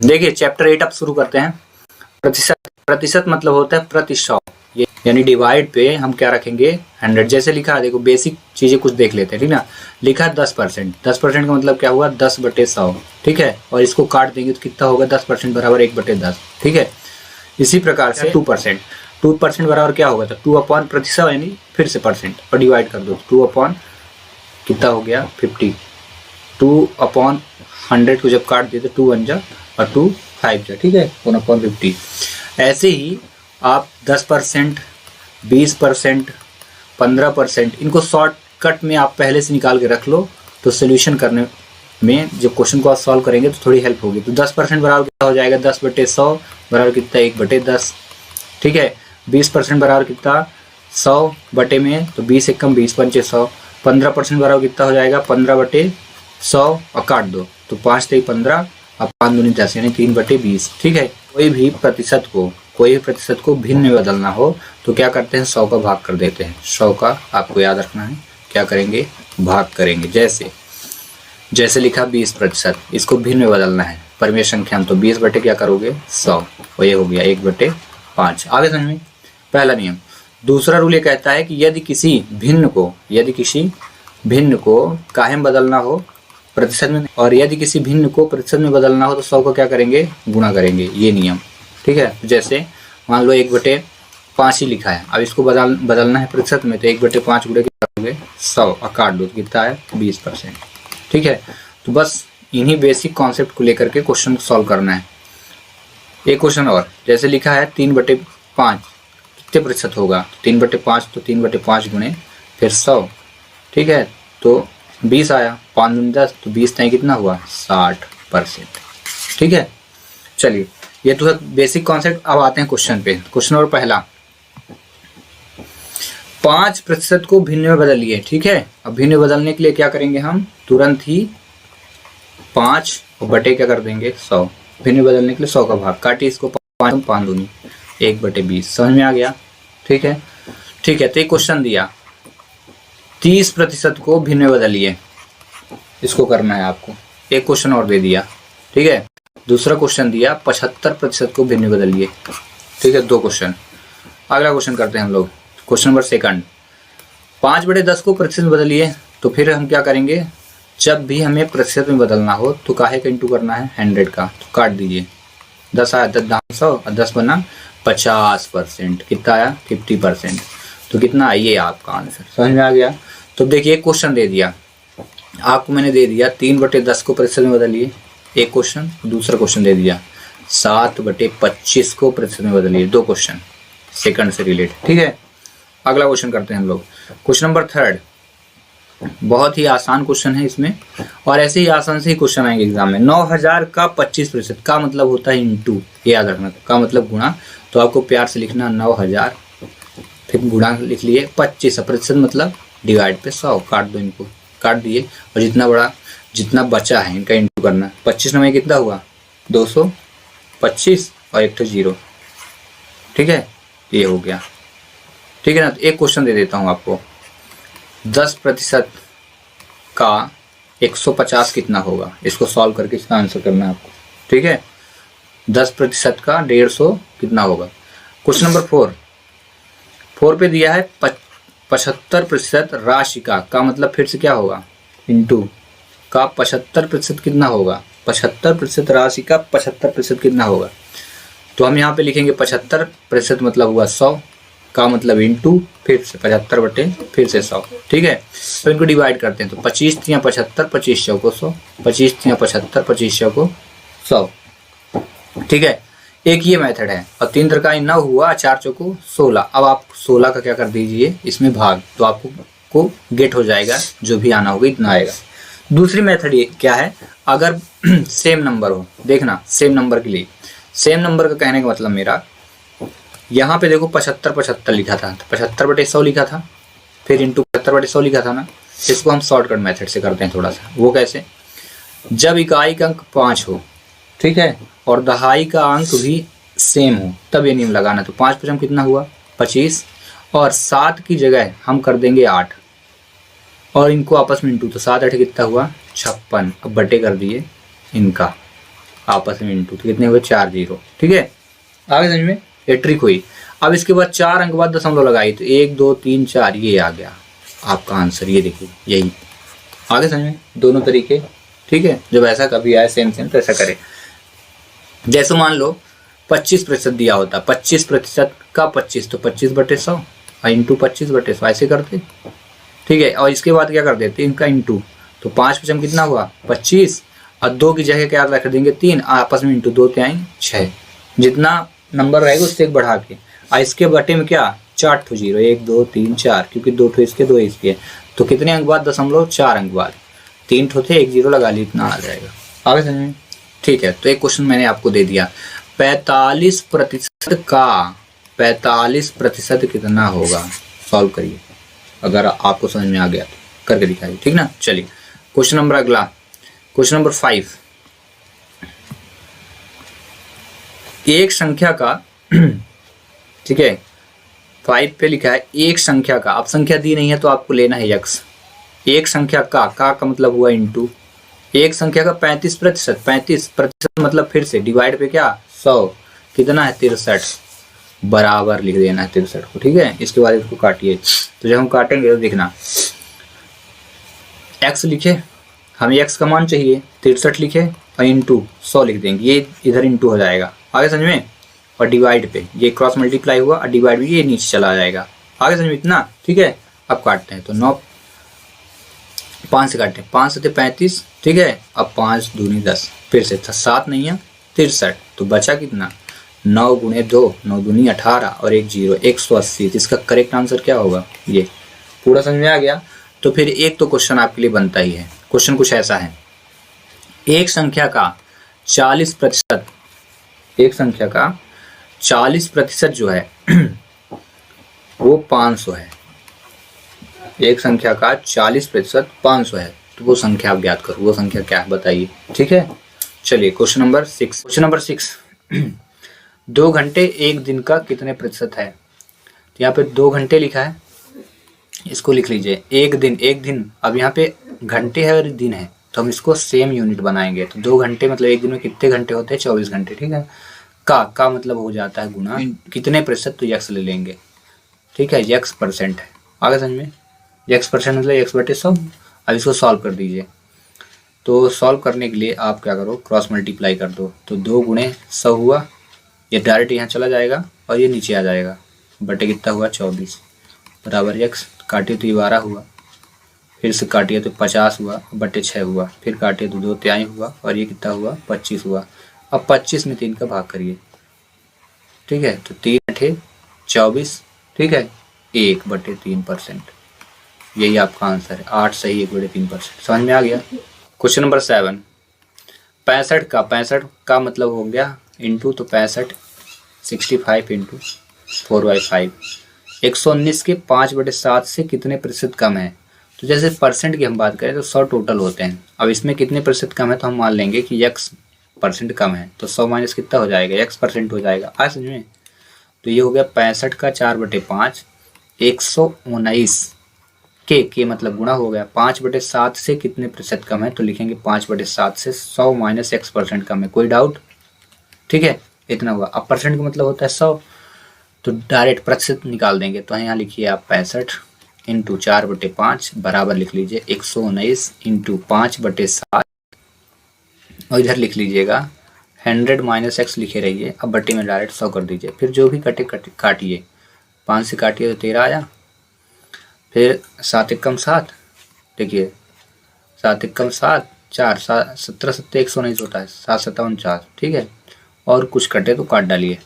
देखिए चैप्टर 8 अब शुरू करते हैं। प्रतिशत, प्रतिशत मतलब होता है प्रति 100, यानी डिवाइड पे हम क्या रखेंगे 100। जैसे लिखा है, देखो बेसिक चीजें कुछ देख लेते हैं, ठीक ना। लिखा है 10%, 10% का मतलब क्या हुआ 10/100, ठीक है। और इसको काट देंगे तो कितना होगा 10% बराबर 1/10, ठीक है। इसी प्रकार से 2%, 2% बराबर क्या होगा, तो 2 प्रति 100 यानी फिर से परसेंट और डिवाइड कर दो, 2 कितना हो गया 50। 2/100 को जब काट दिए तो 2 1 जा और 2 5 जा, ठीक है, 1/50। ऐसे ही आप 10%, 20%, 15%, इनको शॉर्टकट में आप पहले से निकाल के रख लो, तो सोल्यूशन करने में जब क्वेश्चन को आप सॉल्व करेंगे तो थोड़ी हेल्प होगी। तो 10% बराबर कितना हो जाएगा 10/100 बराबर कितना 1/10, ठीक है। 20% बराबर कितना 100 बटे में, तो 20 एकम 20 पंचे 100। 15% बराबर कितना हो जाएगा 15/100 और काट दो तो 5 3 15 और 5 दूनी 10 यानी 3/20, ठीक है। कोई भी प्रतिशत को भिन्न में बदलना हो तो क्या करते हैं 100 का भाग कर देते हैं। 100 का आपको याद रखना है, क्या करेंगे भाग करेंगे। जैसे लिखा 20%, इसको भिन्न में बदलना है परिमेय संख्या में, तो 20 बटे क्या करोगे 100, और ये हो गया 1/5। आगे समझ में पहला नियम। दूसरा रूल ये कहता है कि यदि किसी भिन्न को काहे में बदलना हो प्रतिशत में, और यदि किसी भिन्न को प्रतिशत में बदलना हो तो 100 को क्या करेंगे गुणा करेंगे, ये नियम, ठीक है। जैसे मान लो 1/5 ही लिखा है, अब इसको बदलना है प्रतिशत में, तो 1/5 गुणे क्या करोगे 100 और काट दो, कितना है 20%, ठीक है। तो बस इन्हीं बेसिक कॉन्सेप्ट को लेकर के क्वेश्चन सॉल्व करना है। एक क्वेश्चन और, जैसे लिखा है 3/5 कितने प्रतिशत होगा, 3/5 तो 3/5 गुणे फिर 100, ठीक है, तो 20 आया, 5 दूनी 10 तो 20 तय कितना हुआ 60%, ठीक है। चलिए ये तो है बेसिक कॉन्सेप्ट। अब आते हैं क्वेश्चन पे। क्वेश्चन नंबर पहला, 5% को भिन्न में बदलिए, ठीक है। अब भिन्न में बदलने के लिए क्या करेंगे हम, तुरंत ही 5 और बटे क्या कर देंगे 100। भिन्न में बदलने के लिए 100 का भाग, काटिए इसको 5 दूनी 1/20, समझ में आ गया, ठीक है। ठीक है, तो एक क्वेश्चन दिया 30% को भिन्न में बदलिए, इसको करना है आपको। एक क्वेश्चन और दे दिया, ठीक है। दूसरा क्वेश्चन दिया 75% को भिन्न में बदलिए, ठीक है, 2 क्वेश्चन। अगला क्वेश्चन करते हैं हम लोग, क्वेश्चन नंबर सेकंड, 5/10 को प्रतिशत में बदलिए। तो फिर हम क्या करेंगे, जब भी हमें प्रतिशत में बदलना हो तो काहे का इंटू करना है 100 का, तो काट दीजिए, 10 आया 10 100 और 10 बना 50%, कितना आया 50%, तो कितना आइए आपका आंसर, समझ में आ गया। तो देखिए एक क्वेश्चन दे दिया आपको, मैंने दे दिया 3/10 को प्रतिशत में बदलिए, एक क्वेश्चन। दूसरा क्वेश्चन दे दिया 7/25 को प्रतिशत में बदलिए, 2 क्वेश्चन सेकंड से रिलेटेड, ठीक है। अगला क्वेश्चन करते हैं हम लोग, क्वेश्चन नंबर थर्ड। बहुत ही आसान क्वेश्चन है इसमें, और ऐसे ही आसान से ही क्वेश्चन आएंगे एग्जाम में। 9000 का 25% का मतलब होता है इंटू, याद रखना, का मतलब गुणा, तो आपको प्यार से लिखना 9000 फिर गुणा लिख लिए 25, प्रतिशत मतलब डिवाइड पे 100, काट दो, इनको काट दिए, और जितना बचा है इनका इंटू करना। 25 में कितना हुआ 225 और 1 0, ठीक है, ये हो गया, ठीक है ना। तो एक क्वेश्चन दे देता हूँ आपको, 10% का 150 कितना होगा, इसको सॉल्व करके इसका आंसर करना है आपको, ठीक है। 10% का 150 कितना होगा। क्वेश्चन नंबर 4 पे दिया है 75% राशि का मतलब फिर से क्या होगा इंटू का 75% कितना होगा, 75% राशि का 75% कितना होगा। तो हम यहाँ पे लिखेंगे 75% मतलब हुआ 100 का मतलब इंटू फिर से 75 बटे फिर से 100, ठीक है। तो इनको डिवाइड करते हैं, तो 25 3 75, 25 चौको 100, 25 3 75, 25 चौको 100, ठीक है। एक ये मेथड है, और 3 3 9 हुआ, 4 चौको 16। अब आप 16 का क्या कर दीजिए इसमें भाग, तो आपको गेट हो जाएगा, जो भी आना होगा इतना आएगा। दूसरी मेथड ये क्या है, अगर सेम नंबर हो, देखना सेम नंबर के लिए, सेम नंबर का कहने का मतलब मेरा यहाँ पे देखो 75 लिखा था, तो 75/100 लिखा था, फिर इंटू 75/100 लिखा था ना। इसको हम शॉर्टकट मेथड से करते हैं थोड़ा सा, वो कैसे, जब इकाई का अंक 5 हो, ठीक है, और दहाई का अंक भी सेम हो, तब ये नियम लगाना। तो 5 5 कितना हुआ 25, और 7 की जगह हम कर देंगे 8, और इनको आपस में इंटू, तो 7 8 कितना हुआ 56। अब बटे कर दिए इनका, आपस में इंटू, तो कितने हुए 4 जीरो। ठीक है, आगे समझ में, ये ट्रिक हुई। अब इसके बाद 4 अंक बाद दशमलव लगाई तो 1 2 3 4 ये आ गया आपका आंसर। ये देखिए यही, आगे समझ में, दोनों तरीके। ठीक है, जब ऐसा कभी आए सेम सेम तो ऐसा करें। जैसे मान लो 25% दिया होता, 25% का 25 तो 25/100 और इंटू 25/100 ऐसे करते। ठीक है, और इसके बाद क्या कर देते इनका इंटू, तो 5 कितना हुआ 25 और 2 की जगह क्या रख देंगे 3, आपस में इंटू 2 त्याई 6, जितना नंबर रहेगा उससे एक बढ़ा के। और इसके बटे में क्या 4 ठो जीरो, 1 2 3 4, क्योंकि 2 ठो इसके 2 इसके, तो कितने अंक बाद दशमलव 4 अंक बाद, 3 ठो थे 1 जीरो लगा ली, इतना आ जाएगा। आगे समझ में। ठीक है, तो एक क्वेश्चन मैंने आपको दे दिया, 45% का 45% कितना होगा, सॉल्व करिए। अगर आपको समझ में आ गया तो करके दिखाइए, ठीक ना। चलिए क्वेश्चन नंबर अगला, क्वेश्चन नंबर 5। एक संख्या का ठीक है 5 पे लिखा है एक संख्या का, अब संख्या दी नहीं है तो आपको लेना है यक्स। एक संख्या का मतलब हुआ इंटू, एक संख्या का 35%, 35% मतलब फिर से डिवाइड पे क्या 100, कितना है 63, बराबर लिख देना है 63 को। ठीक है, इसके बाद इसको काटिए, तो जब हम काटेंगे तो देखना x लिखे, हमें x का मान चाहिए 63 लिखे और इंटू 100 लिख देंगे, ये इधर इंटू हो जाएगा, आगे समझ में। और डिवाइड पे ये क्रॉस मल्टीप्लाई हुआ और डिवाइड भी ये नीचे चला जाएगा, आगे समझ में इतना। ठीक है, अब काटते हैं तो 9 5 से काटते हैं, 5 से 35। ठीक है, अब 5 दूनी 10, फिर से 7 नहीं है 63, तो बचा कितना 9 गुणे 2, 9 दूनी 18 और 1 जीरो 180। तो इसका करेक्ट आंसर क्या होगा, ये पूरा समझ में आ गया। तो फिर एक तो क्वेश्चन आपके लिए बनता ही है, क्वेश्चन कुछ ऐसा है, एक संख्या का 40%, एक संख्या का 40% जो है वो 500 है, एक संख्या का 40% 500 है, तो वो संख्या आप ज्ञात करो, वो संख्या क्या है बताइए। ठीक है, चलिए क्वेश्चन नंबर 6। क्वेश्चन नंबर 6 2 घंटे एक दिन का कितने प्रतिशत है, तो यहाँ पे 2 घंटे लिखा है, इसको लिख लीजिए एक दिन। अब यहाँ पे घंटे है और दिन है, तो हम इसको सेम यूनिट बनाएंगे, तो 2 घंटे मतलब एक दिन में कितने घंटे होते हैं 24 घंटे। ठीक है, का मतलब हो जाता है गुना कितने प्रतिशत, तो यक्स ले लेंगे। ठीक है, यक्स परसेंट है, आगे समझ में, यक्स परसेंट मतलब x/100। अब इसको सॉल्व कर दीजिए, तो सॉल्व करने के लिए आप क्या करो क्रॉस मल्टीप्लाई कर दो, तो 2 गुणे 100 हुआ, ये डायरेक्ट यहाँ चला जाएगा और ये नीचे आ जाएगा, बटे कितना हुआ 24 बराबर यक्स, काटिए तो ये 12 हुआ, फिर से काटिए तो 50 हुआ, बटे 6 हुआ, फिर काटिए तो 2 तिहाई हुआ और ये कितना हुआ 25 हुआ। अब 25 में 3 का भाग करिए। ठीक है, तो 3 8 24। ठीक है, 1/3%, यही आपका आंसर है, 8 सही 1/3%। समझ में आ गया। क्वेश्चन नंबर 7 65 का मतलब हो गया इंटू, तो 65 65 इंटू 4/5। 119 के 5/7 से कितने प्रतिशत कम है, तो जैसे परसेंट की हम बात करें तो 100 टोटल होते हैं, अब इसमें कितने प्रतिशत कम है, तो हम मान लेंगे कि x परसेंट कम है, तो 100 माइनस कितना हो जाएगा x परसेंट हो जाएगा, आज समझ में। तो ये हो गया 65 का 4/5, 119 के मतलब गुणा हो गया 5/7 से कितने प्रतिशत कम है, तो लिखेंगे 5/7 से 100 माइनस x परसेंट कम है, कोई डाउट। ठीक है, इतना हुआ। अब परसेंट का मतलब होता है 100, तो डायरेक्ट प्रतिशत निकाल देंगे, तो यहाँ लिखिए आप 65 इंटू 4/5 बराबर लिख लीजिए 119 इंटू 5/7 और इधर लिख लीजिएगा 100 माइनस x लिखे रहिए, अब बट्टे में डायरेक्ट 100 कर दीजिए, फिर जो भी कटे काटिए, 5 से काटिए तो 13 आया, फिर 7 एकम 7, देखिए 7 एकम 7 4 17 7 119 होता है, 7 7 49। ठीक है, और कुछ कटे तो काट डालिए।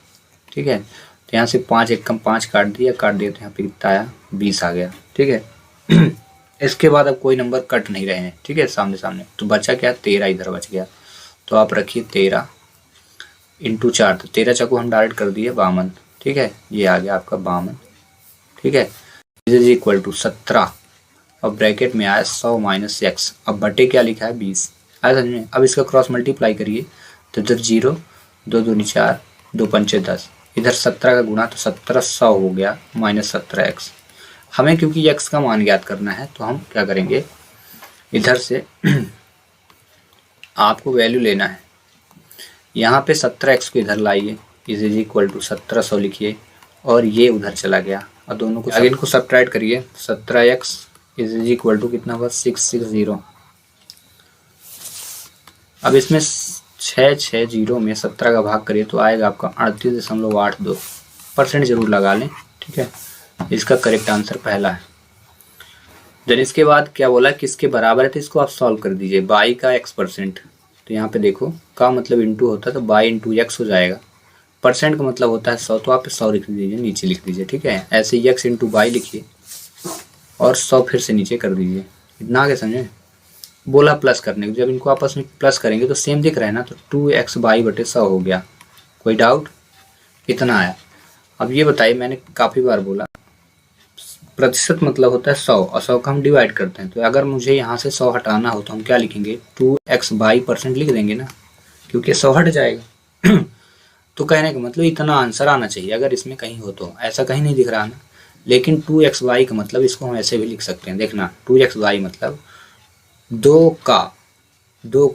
ठीक है, तो यहाँ से 5 एकम 5 काट दिया तो यहाँ पे कितना आया 20 आ गया। ठीक है इसके बाद अब कोई नंबर कट नहीं रहे हैं। ठीक है, सामने, तो बचा क्या 13 इधर बच गया, तो आप रखिए 13 इंटू 4, तो 13 चाकू हम डायरेक्ट कर दिए 52। ठीक है, ये आ गया आपका 52। ठीक है, इज इक्वल टू 17 और ब्रैकेट में आया 100 माइनस x, अब बटे क्या लिखा है 20, आया समझ में। अब इसका क्रॉस मल्टीप्लाई करिए, तो इधर 0 2 दूनी 4 2 पंचे 10, इधर 17 का गुणा, तो 17 100 हो गया माइनस 17x। हमें क्योंकि x का मान ज्ञात करना है, तो हम क्या करेंगे इधर से आपको वैल्यू लेना है, यहाँ पे 17x को इधर लाइए, इज इक्वल टू 1700 लिखिए, और ये उधर चला गया, और दोनों को आगे इनको सब्ट्रैक्ट करिए। 17x इज इक्वल टू कितना हुआ, 660। अब इसमें 660 में 17 का भाग करिए तो आएगा आपका 38.82%। जरूर लगा लें, ठीक है। इसका करेक्ट आंसर पहला है। देन इसके बाद क्या बोला, किसके बराबर है, तो इसको आप सॉल्व कर दीजिए। बाई का x%, तो यहाँ पे देखो का मतलब इंटू होता है तो बाई इंटू एक्स हो जाएगा। परसेंट का मतलब होता है 100, तो आप 100 लिख दीजिए, नीचे लिख दीजिए, ठीक है। ऐसे ही x इंटू बाई लिखिए और 100 फिर से नीचे कर दीजिए। इतना आगे समझे। बोला प्लस करने को, जब इनको आपस में प्लस करेंगे तो सेम दिख रहा है ना, तो 2x बाई बटे 100 हो गया। कोई डाउट, इतना आया। अब ये बताइए, मैंने काफ़ी बार बोला प्रतिशत मतलब होता है 100, और 100 का हम डिवाइड करते हैं। तो अगर मुझे यहाँ से 100 हटाना हो तो हम क्या लिखेंगे, 2x बाई % लिख देंगे ना, क्योंकि 100 हट जाएगा। तो कहने का मतलब इतना आंसर आना चाहिए अगर इसमें कहीं हो तो। ऐसा कहीं नहीं दिख रहा ना, लेकिन 2x बाई का मतलब इसको हम ऐसे भी लिख सकते हैं। देखना 2x बाई मतलब 2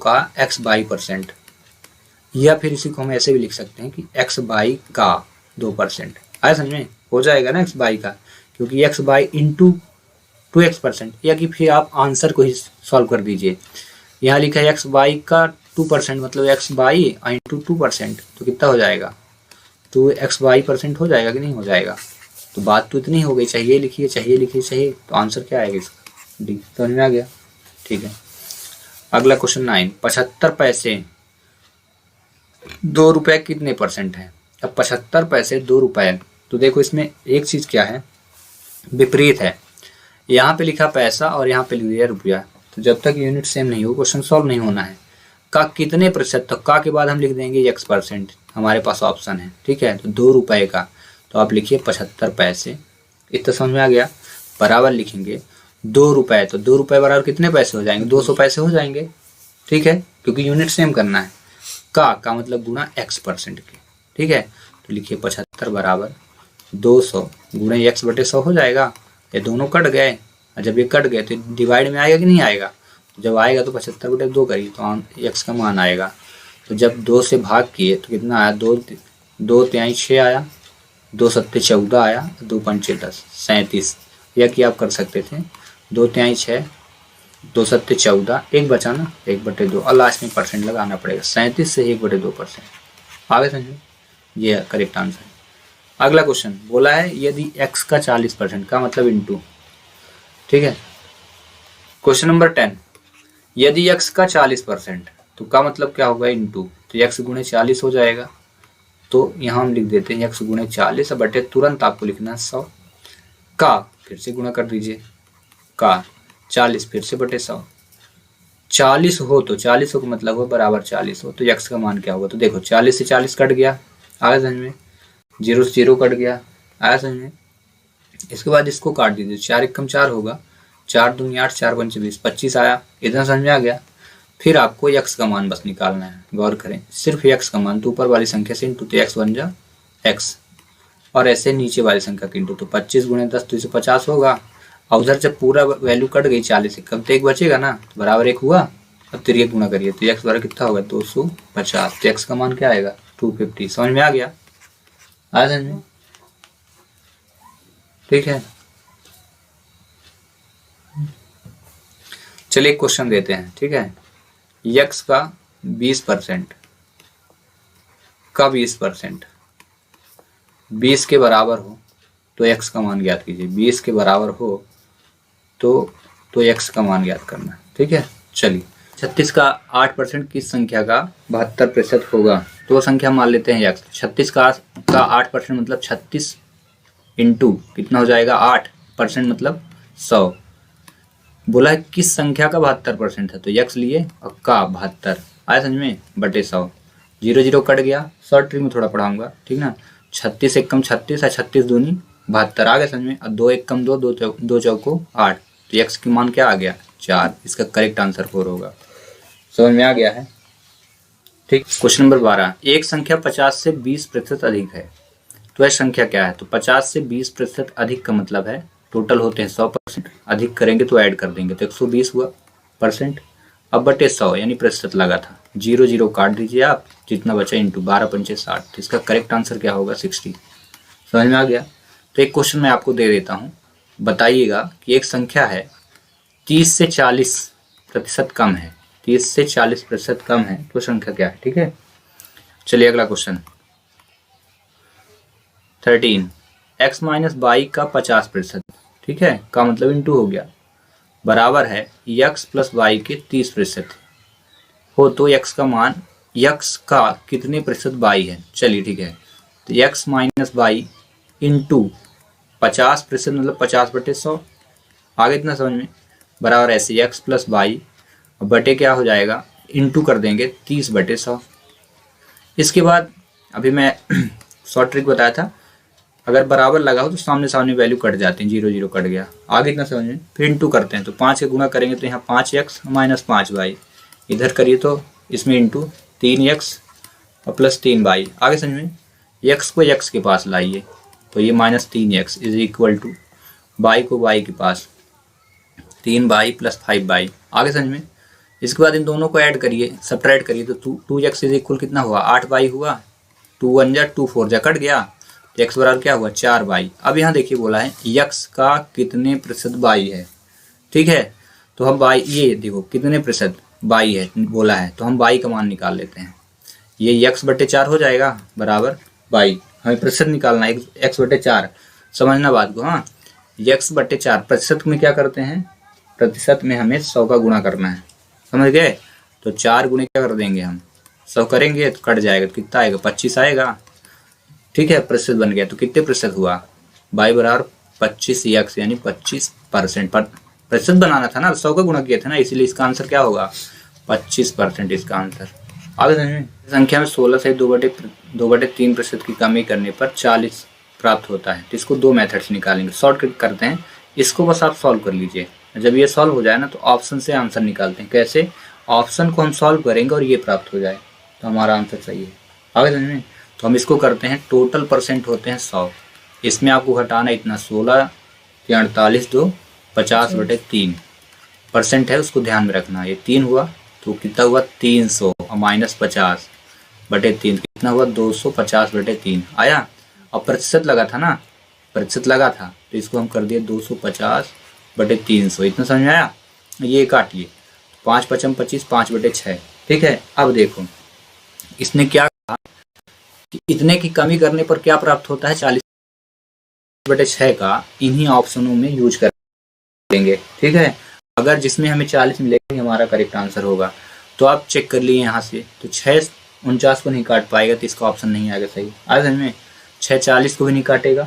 का x बाई %, या फिर इसी को हम ऐसे भी लिख सकते हैं कि x बाई का 2%। आया समझ में, हो जाएगा ना x बाई का, क्योंकि x बाई इंटू 2x%, या कि फिर आप आंसर को ही सॉल्व कर दीजिए। यहाँ लिखा है x बाई का 2% मतलब x बाई इंटू 2%, तो कितना हो जाएगा, 2x बाई % हो जाएगा कि नहीं हो जाएगा। तो बात तो इतनी हो गई, चाहिए लिखिए, चाहिए लिखिए, चाहिए, तो आंसर क्या आएगा इसका, डी। समझ में आ गया, ठीक है। अगला क्वेश्चन 9, 75 पैसे 2 रुपये कितने % है। अब 75 पैसे 2 रुपये, तो देखो इसमें एक चीज़ क्या है, विपरीत है। यहाँ पे लिखा पैसा और यहाँ पे लिख दिया रुपया, तो जब तक यूनिट सेम नहीं हो क्वेश्चन सॉल्व नहीं होना है। का कितने प्रतिशत, तो का के बाद हम लिख देंगे x%, हमारे पास ऑप्शन है, ठीक है। तो 2 रुपये का, तो आप लिखिए 75 पैसे, इतना समझ में आ गया। बराबर लिखेंगे 2 रुपये, तो 2 रुपये बराबर कितने पैसे हो जाएंगे, 200 पैसे हो जाएंगे, ठीक है, क्योंकि यूनिट सेम करना है। का मतलब गुणा x% के, ठीक है। तो लिखिए 75 बराबर 200 गुणे x बटे 100 हो जाएगा। ये दोनों कट गए, और जब ये कट गए तो डिवाइड में आएगा कि नहीं आएगा। तो जब आएगा तो 75 बटे 2 करिए तो x का मान आएगा। तो जब 2 से भाग किए तो कितना आया, 2 तिहाई 6 आया, 2 सत्ते 14 आया, 2 पंचे 10, 37। या कि आप कर सकते थे 2 तिहाई 6, 2 सत्ते 14, एक बचा ना, 1 बटे 2, और लास्ट में % लगाना पड़ेगा। 37 से 1 बटे 2%। आगे समझो, ये करेक्ट आंसर है। अगला क्वेश्चन बोला है यदि x का 40% का मतलब इंटू, ठीक है। क्वेश्चन नंबर 10, यदि x का 40%, तो का मतलब क्या होगा, इंटू, तो x गुणे 40 हो जाएगा। तो यहाँ हम लिख देते हैं x गुणे 40 बटे, तुरंत आपको लिखना है 100, का फिर से गुणा कर दीजिए, का 40 फिर से बटे 100। 40 हो तो 40 हो का मतलब हो बराबर 40 हो, तो x का मान क्या होगा, तो देखो 40 से 40 कट गया, आया समझ में, 0 से 0 कट गया, आया समझ में। इसके बाद इसको काट दीजिए, 4 एकम 4 होगा, 4 दूनी 8, 4 पंचे 20, 25 आया। इतना समझ में आ गया। फिर आपको x का मान बस निकालना है। गौर करें, सिर्फ x का मान, तो ऊपर वाली संख्या से इंटू, तो x बन जा x, और ऐसे नीचे वाली संख्या के इंटू, तो 25 गुणे 10 तो 250 होगा। और उधर जब पूरा वैल्यू कट गई 40 से, कम तो 1 बचेगा ना, बराबर 1 हुआ। अब तिरके गुणा करिए तो x बराबर कितना होगा, 250। तो x का मान क्या आएगा, 250। समझ में आ गया, आ समझ में, ठीक है। चलिए क्वेश्चन देते हैं, ठीक है। x का 20% का 20% 20 के बराबर हो तो x का मान ज्ञात कीजिए। 20 के बराबर हो तो x का मान ज्ञात करना, ठीक है। चलिए 36 का 8% किस संख्या का 72% होगा, तो वो संख्या मान लेते हैं x। 36 का 8% मतलब 36 इंटू कितना हो जाएगा 8% मतलब 100। बोला है किस संख्या का 72% है, तो x लिए और का 72, आया समझ में, बटे 100। 0 0 कट गया, शॉर्ट ट्रिक में थोड़ा पढ़ाऊंगा, ठीक ना। 36 एकम 36 है, 36 दूनी 72, आ गया समझ में। और 2 एकम 2, 2 चौको 8, तो x की मान क्या आ गया, 4। इसका करेक्ट आंसर 4 होगा। समझ में आ गया है, ठीक। क्वेश्चन नंबर 12, एक संख्या 50 से 20% अधिक है, तो यह संख्या क्या है। तो 50 से 20% अधिक का मतलब है टोटल होते हैं 100%, अधिक करेंगे तो ऐड कर देंगे, तो 120 हुआ %। अब बटे 100 यानी प्रतिशत लगा था, 0 0 काट दीजिए आप, जितना बचा इंटू 12 पंचे 60। तो इसका करेक्ट आंसर क्या होगा 60। समझ में आ गया। तो एक क्वेश्चन मैं आपको दे देता हूँ, बताइएगा कि एक संख्या है 30 से 40% कम है, 30 से 40% कम है, तो संख्या क्या है। ठीक है, चलिए अगला क्वेश्चन 13 x माइनस वाई का 50%, ठीक है, का मतलब इंटू हो गया, बराबर है x प्लस वाई के 30% हो तो x का मान, x का कितने प्रतिशत वाई है। चलिए ठीक है, तो x माइनस वाई इंटू 50% मतलब 50/100, आगे इतना समझ में, बराबर ऐसे x प्लस वाई बटे क्या हो जाएगा, इंटू कर देंगे 30/100। इसके बाद अभी मैं शॉर्ट ट्रिक बताया था, अगर बराबर लगा हो तो सामने सामने वैल्यू कट जाती है, 0 0 कट गया, आगे इतना समझ में, फिर इंटू करते हैं तो 5 के गुणा करेंगे तो यहाँ 5x माइनस 5y, इधर करिए तो इसमें इंटू 3x और प्लस 3y, आगे समझ में, x को x के पास लाइए तो ये minus 3x is equal to y को y के पास 3y प्लस 5y, आगे समझ में। इसके बाद इन दोनों को ऐड करिए, सब्ट्रैक्ट करिए तो 2x इज इक्वल कितना हुआ, 8y हुआ, 2 1 जा 2 4 जा कट गया, तो x बराबर क्या हुआ 4y। अब यहाँ देखिए बोला है x का कितने प्रतिशत y है, ठीक है, तो हम y, ये देखो कितने प्रतिशत y है बोला है, तो हम y का मान निकाल लेते हैं, ये x/4 हो जाएगा बराबर y, हमें प्रतिशत निकालना है x/4, समझना बात को। हाँ, x/4 प्रतिशत में क्या करते हैं, प्रतिशत में हमें 100 का गुणा करना है, समझ गए, तो 4 गुणे क्या कर देंगे हम 100 करेंगे तो कट जाएगा, तो कितना आएगा 25 आएगा, ठीक है, प्रतिशत बन गया। तो कितने प्रतिशत हुआ, y बराबर 25x यानी 25% पर प्रतिशत बनाना था ना, 100 का गुणा किया था ना, इसीलिए इसका आंसर क्या होगा 25% इसका आंसर। आगे संख्या में 16 से 2/3% की कमी करने पर 40 प्राप्त होता है, तो इसको 2 मेथड से निकालेंगे, शॉर्टकट करते हैं, इसको बस आप सॉल्व कर लीजिए, जब ये सॉल्व हो जाए ना तो ऑप्शन से आंसर निकालते हैं, कैसे, ऑप्शन को हम सॉल्व करेंगे और ये प्राप्त हो जाए तो हमारा आंसर सही है। आगे समझ में, तो हम इसको करते हैं, टोटल परसेंट होते हैं 100, इसमें आपको घटाना इतना 16 के 48 2 50/3 परसेंट है, उसको ध्यान में रखना, ये 3 हुआ तो कितना हुआ 300 और माइनस 50/3 कितना हुआ 250/3 आया। और प्रतिशत लगा था ना, प्रतिशत लगा था तो इसको हम कर दिए 250/300, इतना समझ में आया। ये काटिए 5 5 25 5/6, ठीक है। अब देखो इसने क्या कहा कि इतने की कमी करने पर क्या प्राप्त होता है 40/6 का, इन्हीं ऑप्शनों में यूज करेंगे, ठीक है। अगर जिसमें हमें 40 मिलेगा हमारा करेक्ट आंसर होगा, तो आप चेक कर लिए यहाँ से, तो 6 49 को नहीं काट पाएगा तो इसका ऑप्शन नहीं आएगा सही। आज में 6 40 को भी नहीं काटेगा,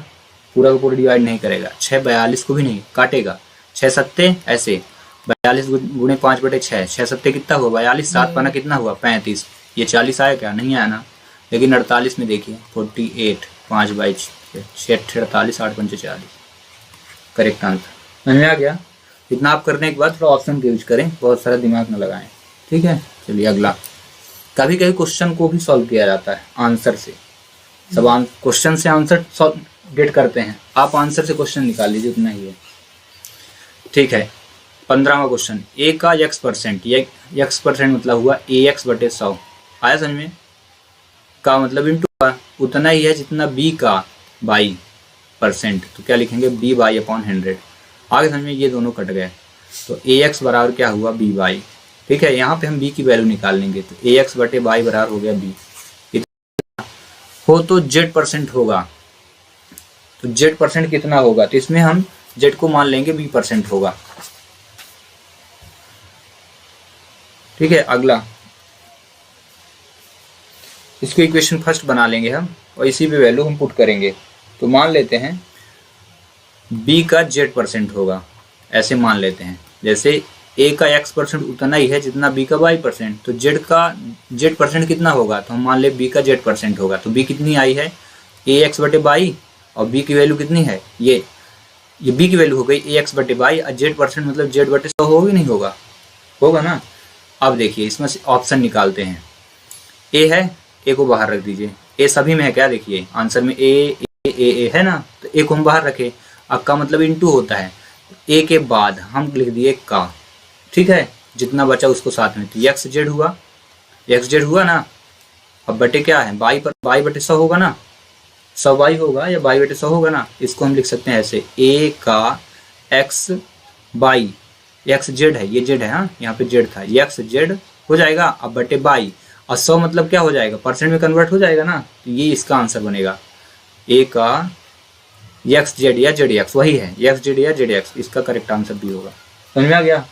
पूरा का पूरा डिवाइड नहीं करेगा, 6 42 को भी नहीं काटेगा, 6 7 ऐसे 42 गुणे 5/6, 6 7 कितना हुआ 42, 7 पाना कितना हुआ 35, ये 40 आया क्या, नहीं आया ना। लेकिन 48 में देखिए 48 5/6 48 8 5 40, करेक्ट आंसर समझ में आ गया। इतना आप करने के बाद थोड़ा ऑप्शन का यूज करें, बहुत सारा दिमाग न लगाएं, ठीक है। चलिए अगला, कभी कभी क्वेश्चन को भी सॉल्व किया जाता है आंसर से, सब क्वेश्चन से आंसर सॉल्व गेट करते हैं, आप आंसर से क्वेश्चन निकाल लीजिए, उतना ही है, ठीक है। 15वां क्वेश्चन, a का x%, ये x% मतलब हुआ ax/100, आया समझ में, का मतलब इंटू उतना ही है जितना b का y%, तो क्या लिखेंगे by/100, आगे समझ में, ये दोनों कट गए तो ax बराबर क्या हुआ by, ठीक है। यहाँ पे हम b की वैल्यू निकाल लेंगे, तो ax/y बराबर हो गया b, हो तो z% होगा, तो z% कितना होगा, तो इसमें हम z को मान लेंगे b% होगा, ठीक है। अगला, इसको इक्वेशन फर्स्ट बना लेंगे हम और इसी पे वैल्यू हम पुट करेंगे, तो मान लेते हैं b का z% होगा, ऐसे मान लेते हैं, जैसे a का x% उतना ही है जितना b का y%, तो z का z% कितना होगा, तो हम मान ले b का z% होगा, तो b कितनी आई है ax/y और b की वैल्यू कितनी है, ये b की वैल्यू हो गई ax/y और z% मतलब z/100 होगा नहीं होगा, होगा ना। अब देखिए इसमें से ऑप्शन निकालते हैं, a है, a को बाहर रख दीजिए, a सभी में है क्या, देखिए आंसर में a है ना, तो a को हम बाहर रखे, अब का मतलब इंटू होता है, a के बाद हम लिख दिए का, ठीक है, जितना बचा उसको साथ में, तो xz हुआ ना, अब बटे क्या है, बाई पर बाई बटे 100 होगा ना, 100 बाई होगा या बाई बटे 100 होगा ना। इसको हम लिख सकते हैं ऐसे, a का x बाई, एक्स जेड है, ये जेड है, हाँ यहाँ पे जेड था, एक्स जेड हो जाएगा। अब बटे बाई, और 100 मतलब क्या हो जाएगा, परसेंट में कन्वर्ट हो जाएगा ना, तो ये इसका आंसर बनेगा। a का एक्स जेड या जेड एक्स, वही है एक्स जेड या जेड एक्स, इसका करेक्ट आंसर भी होगा। समझ में आ गया?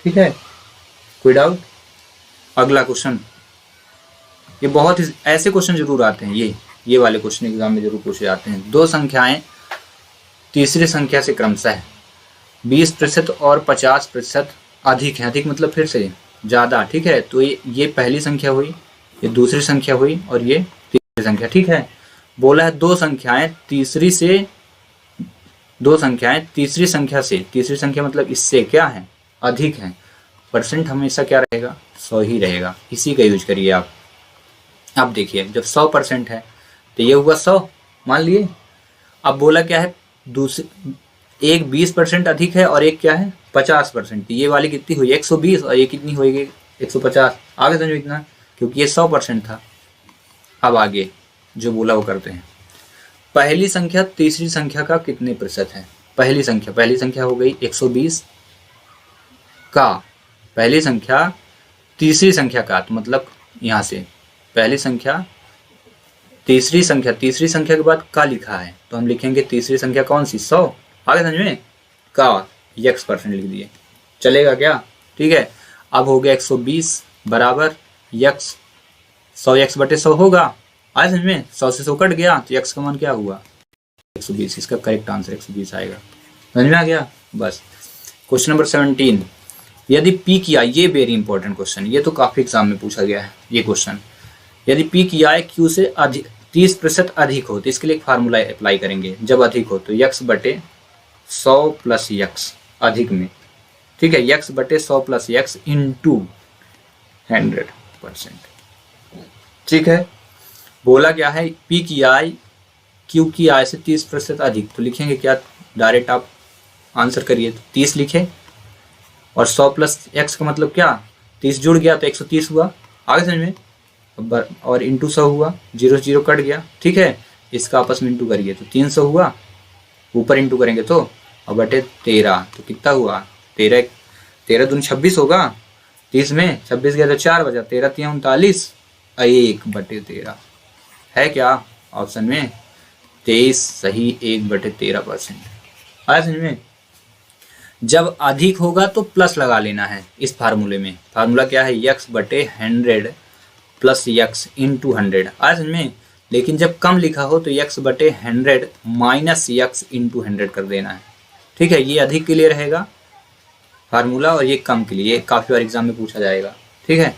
ठीक है, कोई डाउट? अगला क्वेश्चन, ये बहुत ही ऐसे क्वेश्चन जरूर आते हैं, ये वाले क्वेश्चन एग्जाम में जरूर पूछे जाते हैं। दो संख्याएं तीसरी संख्या से क्रमशः 20% और 50% अधिक है, अधिक मतलब फिर से ज़्यादा, ठीक है। तो ये पहली संख्या हुई, ये दूसरी संख्या हुई और ये तीसरी संख्या, ठीक है। बोला है दो संख्याएं तीसरी संख्या से, तीसरी संख्या मतलब इससे क्या है, अधिक है। परसेंट हमेशा क्या रहेगा, 100 ही रहेगा, इसी का यूज करिए आप। अब देखिए जब 100% है तो ये हुआ 100 मान लिए। अब बोला क्या है, एक 20% अधिक है और एक क्या है 50%। ये वाली कितनी हुई 120 और ये कितनी होगी 150। आगे समझो इतना, क्योंकि ये 100% था। अब आगे जो बोला वो करते हैं। पहली संख्या तीसरी संख्या का कितने प्रतिशत है। पहली संख्या हो गई 120 का, पहली संख्या तीसरी संख्या का, तो मतलब यहाँ से पहली संख्या तीसरी संख्या के बाद का लिखा है, तो हम लिखेंगे तीसरी संख्या कौन सी 100। आगे समझ में, का x% लिख दिए, चलेगा क्या? ठीक है। अब हो गया 120 बराबर x, 100x बटे 100 होगा। आगे समझ में, 100 से 100 कट गया तो x का मान क्या हुआ 120। इसका करेक्ट आंसर 120 आएगा। समझ में आ गया? बस। क्वेश्चन नंबर 17, यदि p की आई, ये वेरी इंपॉर्टेंट क्वेश्चन, ये तो काफी एग्जाम में पूछा गया है ये क्वेश्चन। यदि p की आई q से 30% अधिक हो तो इसके लिए एक फार्मूला अप्लाई करेंगे। जब अधिक हो तो x बटे 100 प्लस x अधिक में, ठीक है, x बटे 100 प्लस x इंटू 100%, ठीक है। बोला क्या है, p की आई q की आई से 30% अधिक, तो लिखेंगे क्या, डायरेक्ट आप आंसर करिए। तो 30 लिखे और 100 प्लस x का मतलब क्या, 30 जुड़ गया तो 130 हुआ। आगे समझ में, और इंटू 100 हुआ, 0 0 कट गया, ठीक है। इसका आपस में इंटू करिए तो 300 हुआ, ऊपर इंटू करेंगे तो, और बटे 13 तो कितना हुआ 13 दूनी 26 होगा। 30 में 26 गया तो 4 बचा, 13 3 39, 1 बटे 13 है क्या ऑप्शन में 23 सही, 1 बटे 13%। आया समझ में? जब अधिक होगा तो प्लस लगा लेना है इस फार्मूले में। फार्मूला क्या है, x बटे 100 प्लस x इंटू 100। आया समझ में? लेकिन जब कम लिखा हो तो x बटे 100 माइनस x इंटू 100 कर देना है, ठीक है। ये अधिक के लिए रहेगा फार्मूला और ये कम के लिए, काफ़ी बार एग्जाम में पूछा जाएगा, ठीक है।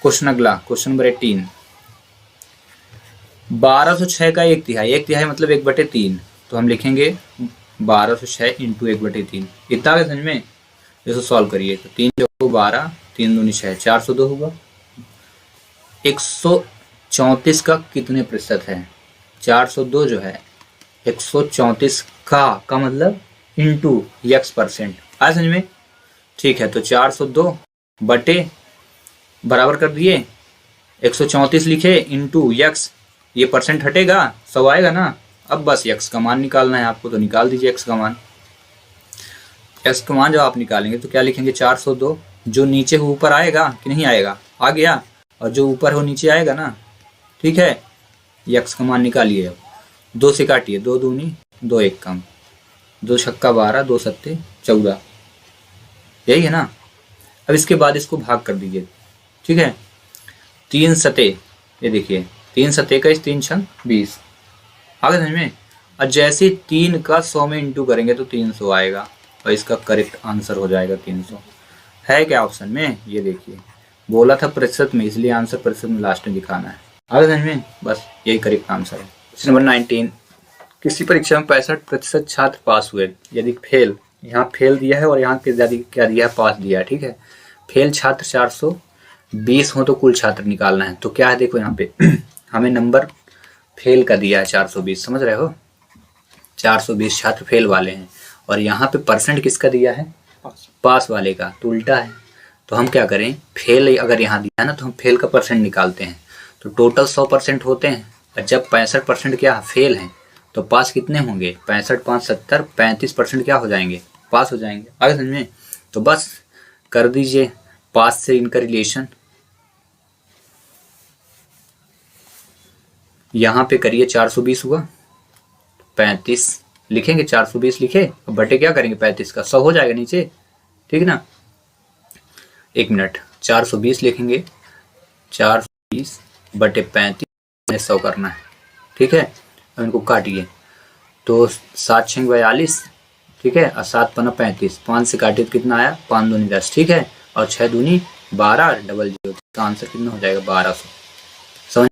क्वेश्चन अगला, क्वेश्चन नंबर 18, 1206 का 1/3 मतलब 1/3, तो हम लिखेंगे 1206 इंटू 1/3। इतना आगे समझ में? इसको सॉल्व करिए तो 3 जो 12, 3 दूनी 6, 402 होगा। 134 का कितने प्रतिशत है, 402 जो है 134 का मतलब इंटू x%। आया समझ में? ठीक है, तो 402 बटे बराबर कर दिए 134 लिखे इंटू x, ये परसेंट हटेगा 100 आएगा ना। अब बस x का मान निकालना है आपको, तो निकाल दीजिए x का मान। x का मान जब आप निकालेंगे तो क्या लिखेंगे 402, जो नीचे हो ऊपर आएगा कि नहीं आएगा, आ गया, और जो ऊपर हो नीचे आएगा ना, ठीक है। x का मान निकालिए, अब 2 से काटिए, 2 दूनी 2 1 कम, 2 छक्का 12, 2 सत्ते 14, यही है ना। अब इसके बाद इसको भाग कर दीजिए, ठीक है। 3 सते, ये देखिए 3 सते का 3 छंग 20, आगे समझ में। और जैसे 3 का 100 में इंटू करेंगे तो 300 आएगा, और इसका करेक्ट आंसर हो जाएगा 300। है क्या ऑप्शन में, ये देखिए बोला था प्रतिशत में, इसलिए आंसर प्रतिशत में लास्ट में दिखाना है। आगे समझ में, बस यही करेक्ट आंसर है। क्वेश्चन नंबर 19, किसी परीक्षा में 65% छात्र पास हुए, यदि फेल, यहाँ फेल दिया है और यहाँ के क्या दिया है, पास दिया है, ठीक है। फेल छात्र 420 हो तो कुल छात्र निकालना है। तो क्या है देखो यहाँ पे हमें नंबर फेल का दिया है 420, समझ रहे हो, 420 छात्र फेल वाले हैं, और यहाँ पे परसेंट किसका दिया है, पास वाले का, तो उल्टा है। तो हम क्या करें, फेल अगर यहाँ दिया है ना तो हम फेल का परसेंट निकालते हैं। तो टोटल 100% होते हैं, और जब 65% क्या फेल हैं तो पास कितने होंगे? 65 5 70, 35% क्या हो जाएंगे? पास हो जाएंगे। आगे समझ में? तो बस कर दीजिए पास से इनका रिलेशन, यहाँ पे करिए 420 हुआ, 35 लिखेंगे, 420 लिखे, अब बटे क्या करेंगे 35 का, 100 हो जाएगा नीचे, ठीक है ना। 1 मिनट, 420 लिखेंगे, 420 बटे 35 100 करना है, ठीक है। अब इनको काटिए, तो 7 6 42, ठीक है, और 7 पन्ना 35, 5 से काटिए तो कितना आया? 5 दूनी 10, ठीक है, और 6 दूनी 12, डबल जीरो, तो आंसर कितना हो जाएगा? 1200। समझ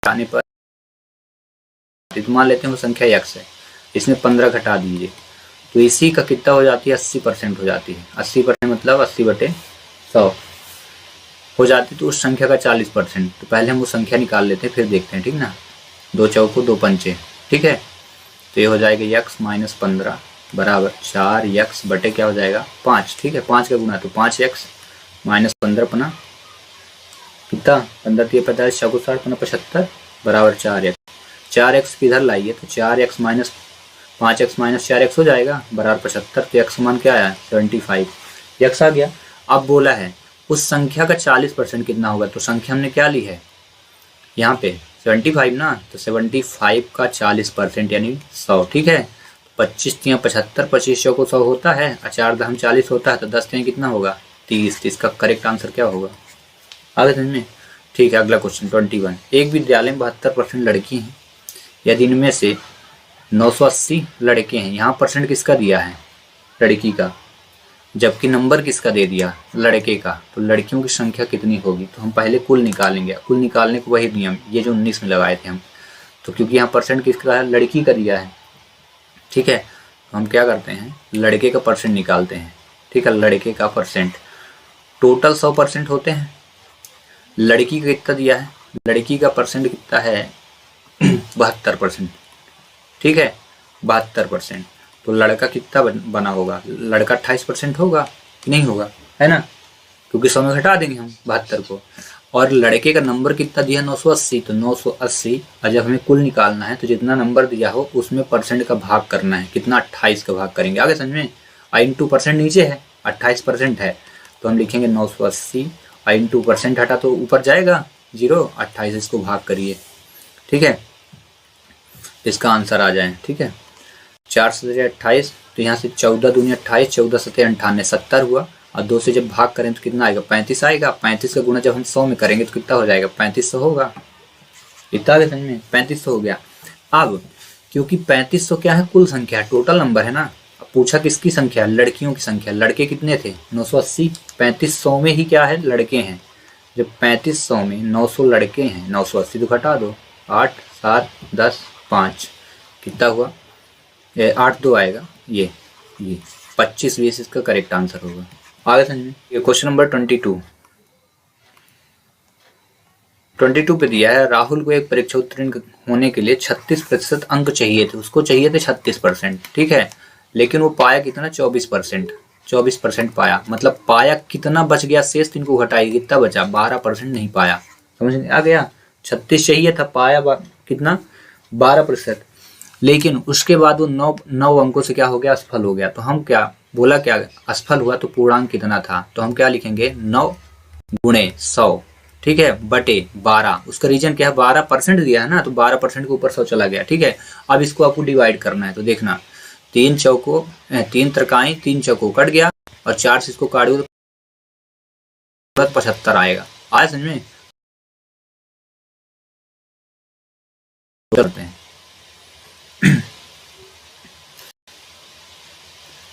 आने पर मान लेते हैं वो संख्या x है, इसमें 15 घटा दीजिए, तो इसी का कितना हो जाती है? 80% हो जाती है। 80% मतलब 80 बटे 100 हो जाती, तो उस संख्या का 40%। तो पहले हम वो संख्या निकाल लेते हैं, फिर देखते हैं, ठीक ना। 2 चौको 2 पंचे, ठीक है, तो ये हो जाएगा x माइनस 15 बराबर 4x बटे क्या हो जाएगा? 5, ठीक है, 5 का गुना तो 5x माइनस 15 पना कितना? 15 3 45 चौको 60 पना 75 बराबर 4x। 4x किधर लाइए तो 4x minus 5x minus 4x हो जाएगा बराबर 75, तो x मान क्या आया? 75, x आ गया। अब बोला है उस संख्या का 40% कितना होगा, तो संख्या हमने क्या ली है यहाँ पे 75 ना, तो 75 का 40% यानी 100, ठीक है। 25 3 75, 25 को 100 होता है, 4 दम 40 होता है, तो 10 3 कितना होगा? 30। तो इसका करेक्ट आंसर क्या होगा? आगे समझ में? ठीक है, अगला क्वेश्चन 21। एक विद्यालय में 72% लड़की हैं, यदि इनमें से 980 लड़के हैं, यहाँ परसेंट किसका दिया है? लड़की का, जबकि नंबर किसका दे दिया? लड़के का। तो लड़कियों की संख्या कितनी होगी? तो हम पहले कुल निकालेंगे, कुल निकालने को वही नियम ये जो 19 में लगाए थे हम, तो क्योंकि यहाँ परसेंट किसका है? लड़की का दिया है, ठीक है। तो हम क्या करते हैं? लड़के का परसेंट निकालते हैं, ठीक है, लड़के का परसेंट। टोटल 100% होते हैं, लड़की का कितना दिया है? लड़की का परसेंट कितना है? 72%, ठीक है, 72%। तो लड़का कितना बना होगा? लड़का 28% होगा कि नहीं होगा, है ना, क्योंकि 100 में घटा देंगे हम 72 को। और लड़के का नंबर कितना दिया? 980, तो 980, और जब हमें कुल निकालना है तो जितना नंबर दिया हो उसमें परसेंट का भाग करना है, कितना? 28 का भाग करेंगे। आगे समझ में? इंटू परसेंट नीचे है, 28% है, तो हम लिखेंगे 980 इंटू परसेंट हटा तो ऊपर जाएगा 0, 28 इसको भाग करिए, ठीक है, इसका आंसर आ जाए, ठीक है। 4 से 28, तो यहाँ से 14 दूनी 28, 14 सत्ते 98, 70 हुआ, और 2 से जब भाग करें तो कितना आएगा? 35 आएगा। 35 का गुना जब हम 100 में करेंगे तो कितना हो जाएगा? 3500 होगा। इतना आगे समझ में? 3500 हो गया। अब क्योंकि 3500 क्या है? कुल संख्या, टोटल नंबर है ना। अब पूछा किसकी संख्या? लड़कियों की संख्या। लड़के कितने थे? 980। 3500 में ही क्या है? लड़के हैं। जब 3500 में 900 लड़के हैं, 980 तो घटा दो, 8 7 10 5, कितना हुआ? 8 2 आएगा, ये 25 20 इसका करेक्ट आंसर होगा। आगे समझ में? ये क्वेश्चन नंबर 22 पे दिया है, राहुल को एक परीक्षा उत्तीर्ण होने के लिए 36% अंक चाहिए थे, उसको चाहिए थे 36%, ठीक है, लेकिन वो पाया कितना? 24% पाया। मतलब पाया कितना बच गया शेष, तो इनको घटाइए, कितना बचा? 12% नहीं पाया। समझ में आ गया? 36 चाहिए था, पाया कितना? 12%। लेकिन उसके बाद वो 9 अंकों से क्या हो गया? असफल हो गया। तो हम क्या बोला? क्या असफल हुआ तो पूर्णांक कितना था? तो हम क्या लिखेंगे? 9 गुणे 100, ठीक है, बटे 12। उसका रीजन क्या है? 12% दिया है ना, तो 12% के ऊपर 100 चला गया, ठीक है। अब इसको आपको डिवाइड करना है, तो देखना 3 चौको 3 तरकाएं 3 चौको कट गया, और 4 से इसको काट दो तो 75 आएगा। आया समझ में? करते हैं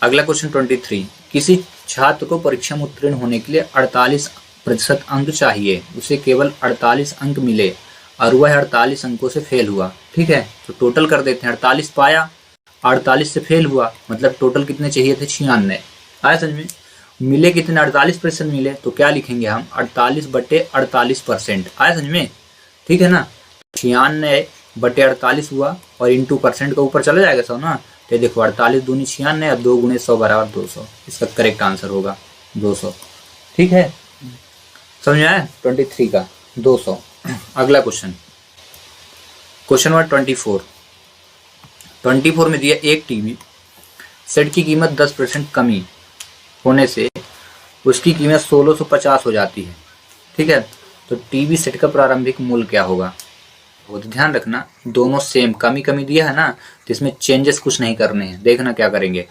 अगला क्वेश्चन 23। किसी छात्र को परीक्षा में उत्तीर्ण होने के लिए 48% अंक चाहिए, उसे केवल 48 अंक मिले और वह 48 अंकों से फेल हुआ, ठीक है। तो टोटल कर देते हैं, 48 पाया, 48 से फेल हुआ, मतलब टोटल कितने चाहिए थे? 96। आया समझ में? मिले कितने? 48% मिले, तो क्या लिखेंगे हम? 48 बटे 48%। आया समझ में? ठीक है ना। 96 बटे 48 हुआ, और इंटू परसेंट का ऊपर चला जाएगा 100 ना, तो देखो 48 दूनी 96 और 2 गुणे 100 बराबर 200, इसका करेक्ट आंसर होगा 200। ठीक है, समझ में आया? 23 का 200। अगला क्वेश्चन, क्वेश्चन नंबर 24 में दिया एक टीवी सेट की कीमत 10% कमी होने से उसकी कीमत 1650 हो जाती है। ठीक है, तो टीवी सेट का प्रारंभिक मूल्य क्या होगा? वो तो ध्यान रखना, दोनों सेम कमी कमी दिया है ना, तो इसमें चेंजेस कुछ नहीं करने हैं। देखना क्या करेंगे,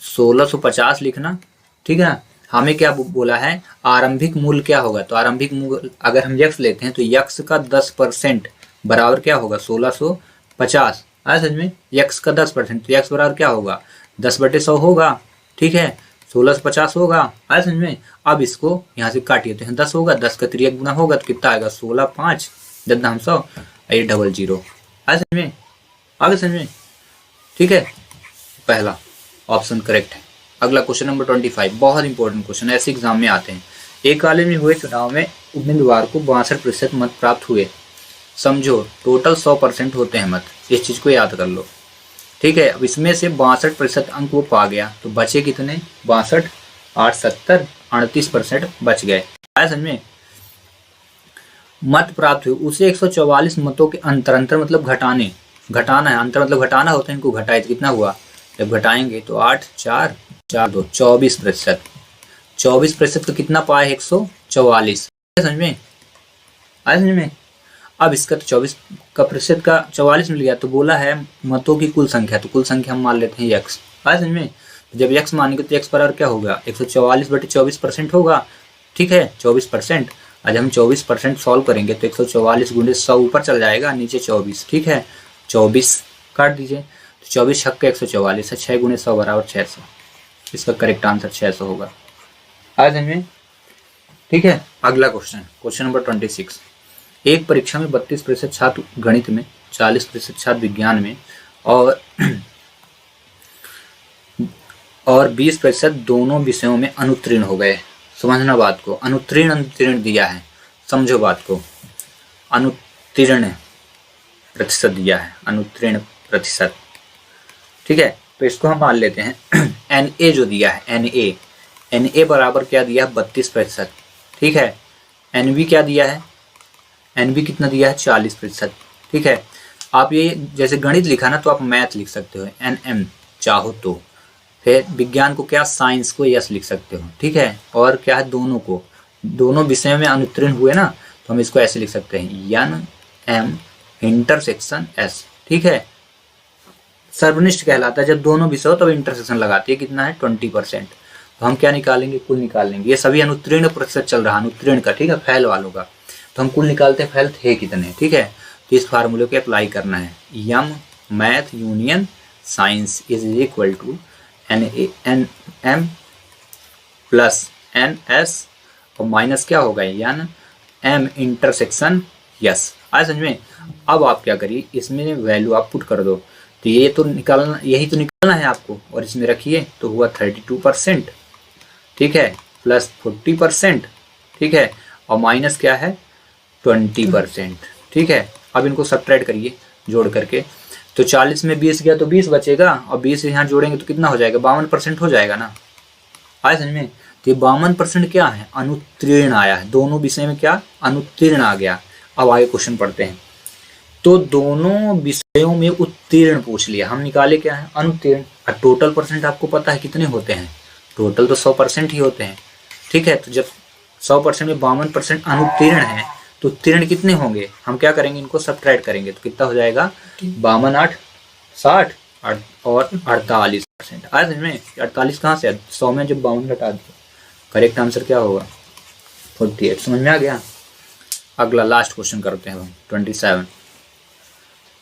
1650 लिखना। ठीक है ना, हमें क्या बोला है, आरंभिक मूल्य क्या होगा? तो आरंभिक मूल्य अगर हम यक्स लेते हैं तो यक्स का 10% बराबर क्या होगा? 1650। आया समझ में? यक्स का 10%, तो यक्स बराबर क्या होगा? 10/100 होगा। ठीक है, 1650 होगा। आया समझ में? अब इसको यहाँ से काटिए तो 10 होगा, 10 का 3 गुना होगा तो कितना आएगा? 16 5 10 100 800। आया समझ में? आगे समझ में? ठीक है, पहला ऑप्शन करेक्ट है। अगला क्वेश्चन नंबर 25, बहुत इंपॉर्टेंट क्वेश्चन, ऐसे एग्जाम में आते हैं। एक हाल में हुए चुनाव में उम्मीदवार को 62% मत प्राप्त हुए। समझो टोटल 100% होते हैं मत, इस चीज को याद कर लो। ठीक है, अब इसमें से 62% अंक वो पा गया, तो बचे कितने? 62 8 70 38% बच गए। आया समझ में? मत प्राप्त हुए, उसे 144 मतों के अंतर मतलब घटाना है, अंतर मतलब घटाना होता है, इनको घटाए तो कितना हुआ? जब घटाएंगे तो 8 4 4 2 24%। 24% का कितना पाए? 144। समझ में आया? समझ में? अब इसका तो 24 का प्रतिशत का 44 मिल गया, तो बोला है मतों की कुल संख्या, तो कुल संख्या हम मान लेते हैं यक्स। आया समझ में? जब यक्स मानेंगे तो यक्स बराबर क्या होगा? 144/24% होगा। ठीक है, 24%। आज हम 24% सॉल्व करेंगे तो 144 गुणे 100 ऊपर चल जाएगा, नीचे 24। ठीक है, 24 काट दीजिए, तो 24 छक्के 144 है, 6 गुणे 100 बराबर 600। इसका करेक्ट आंसर 600 होगा। आज हमें ठीक है। अगला क्वेश्चन, क्वेश्चन नंबर 26। एक परीक्षा में 32% छात्र गणित में, 40% छात्र विज्ञान में और 20% दोनों विषयों में अनुत्तीर्ण हो गए। समझना बात को, अनुत्तीर्ण दिया है, समझो बात को। अनुत्तीर्ण प्रतिशत दिया है, अनुत्तीर्ण प्रतिशत। ठीक है, तो इसको हम मान लेते हैं NA जो दिया है, NA बराबर क्या दिया है? 32%। ठीक है, NB क्या दिया है? NB कितना दिया है? 40%। ठीक है, आप ये जैसे गणित लिखा ना, तो आप मैथ लिख सकते हो NM चाहो तो, फिर विज्ञान को क्या? साइंस को यस लिख सकते हो। ठीक है, और क्या है? दोनों को, दोनों विषयों में अनुत्तीर्ण हुए ना, तो हम इसको ऐसे लिख सकते हैं NM इंटरसेक्शन S। ठीक है, सर्वनिष्ठ कहलाता है जब दोनों विषय हो तब इंटरसेक्शन लगाती है। कितना है? 20%। तो हम क्या निकालेंगे? कुल निकालेंगे। ये सभी अनुत्तीर्ण प्रतिशत चल रहा है, अनुत्तीर्ण का। ठीक है, फेल वालों का, तो हम कुल निकालते हैं फेल थे कितने। ठीक है, तो इस फार्मूले को अप्लाई करना है। यम math union science is equal to NM plus NS और माइनस क्या होगा? NM intersection yes. आज समझ में? अब आप क्या करिए, इसमें वैल्यू आप पुट कर दो, तो ये तो निकालना, यही तो निकालना है आपको, और इसमें रखिए तो हुआ 32%। ठीक है, प्लस 40%। ठीक है, और माइनस क्या है? 20%। ठीक है, अब इनको सब्ट्रैक्ट करिए जोड़ करके, तो 40 में 20 गया तो 20 बचेगा, और 20 यहाँ जोड़ेंगे तो कितना हो जाएगा? 52% हो जाएगा ना। आया समझ में? तो ये 52% क्या है? अनुत्तीर्ण आया है, दोनों विषय में क्या? अनुत्तीर्ण आ गया। अब आगे क्वेश्चन पढ़ते हैं। तो दोनों विषयों में उत्तीर्ण पूछ लिया, हम निकाले क्या है? अनुत्तीर्ण। और टोटल परसेंट आपको पता है कितने होते हैं? टोटल तो 100% ही होते हैं। ठीक है, तो जब 100% में 52% अनुत्तीर्ण है, तो उत्तीर्ण कितने होंगे? हम क्या करेंगे? इनको सब्ट्रैक्ट करेंगे, तो कितना हो जाएगा? 52 8 60 और 48%। आया समझ में? 48 कहाँ से? 100 में जब 52 घटा दिया, करेक्ट आंसर क्या होगा? 48। समझ में आ गया? अगला लास्ट क्वेश्चन करते हैं हम, 27।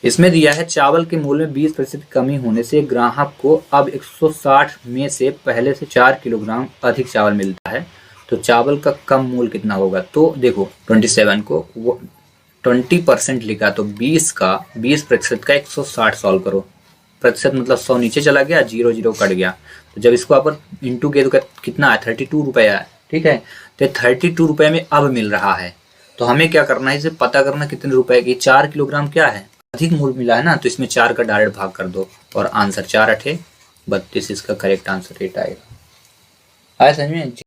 इसमें दिया है चावल के मूल्य में 20% कमी होने से ग्राहक को अब 160 में से पहले से 4 किलोग्राम अधिक चावल मिलता है, तो चावल का कम मूल्य कितना होगा? तो देखो 27 को 20% लिखा, तो 20% का 160 सॉल्व करो। प्रतिशत मतलब 100 नीचे चला गया, 0 0 कट गया, तो जब इसको आप इंटू किए तो कितना है? 32 रुपया है। ठीक है, तो 32 रुपये में अब मिल रहा है, तो हमें क्या करना है? इसे पता करना कितने रुपए की। 4 किलोग्राम क्या है? अधिक मूल्य मिला है ना, तो इसमें 4 का डायरेक्ट भाग कर दो, और आंसर 4 8 32 इसका करेक्ट आंसर रेट आएगा। आया समझ में?